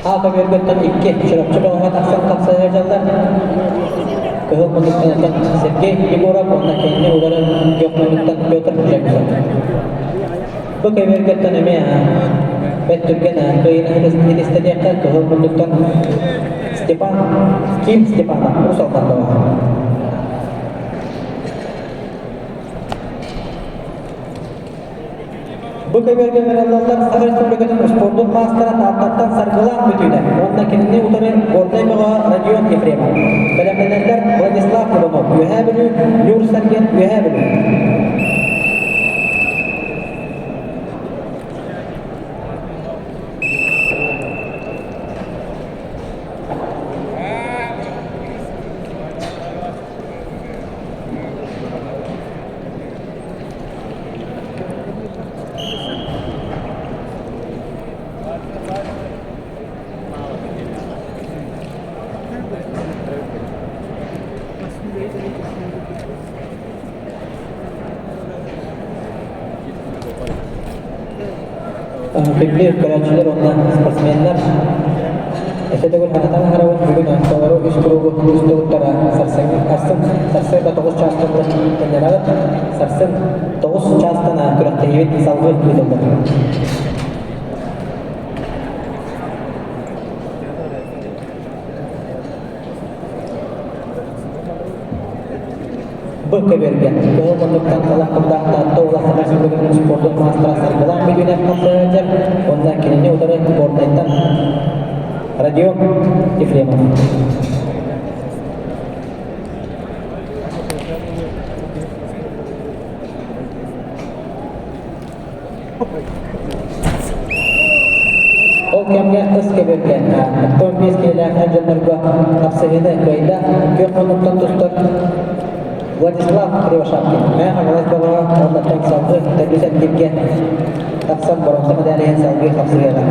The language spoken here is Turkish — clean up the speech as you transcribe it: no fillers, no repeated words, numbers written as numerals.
Aka bergötten iki çırapçı bağına taksan kapsayar canlar. Kıhıl mındıktan Sergey Yegorov onunla kendi uları Gökmenlikten Piotr Jackson. Bu kebergötten eme Bettürgen kıyına hilistediyakta kıhıl mındıktan Kim Stepanov Rus aldan da var. Bu kebergen merallarlar Sağır Respublika'nın sportun mastera tahtatan sargılan bütüyle. Onunla kendini utanır Bornaymağa Radion Efrema. Belemlenenler Vladislav Ivanov, Yuhabilü, Nur Sergen, Yuhabilü. Fikri öğrenciler ondan sportsmenler Esete gol hanatan haravun bugün antaları üst uttara sarsın da 9 çastanda general sarsın 9 çastana kürekte evet salgı edildi. Bu kebergen kemenuktan kalah kundakta ulah Sağır Respublika'nın sportun mastera sargılan bütüyle kapsayacak. Ondan kendini utanır Bornaymağa Radion Efrema. O kemge ıs kebergen. Aktor biz keylaktan janlarga kapsayını kayda Gökmenlikten dostlar Vladislav Krivoshavkin. Ben Ağlaş Baba ondan tek salgı tedbis ettirge taksam boronsa madalyen salgı kapsayını.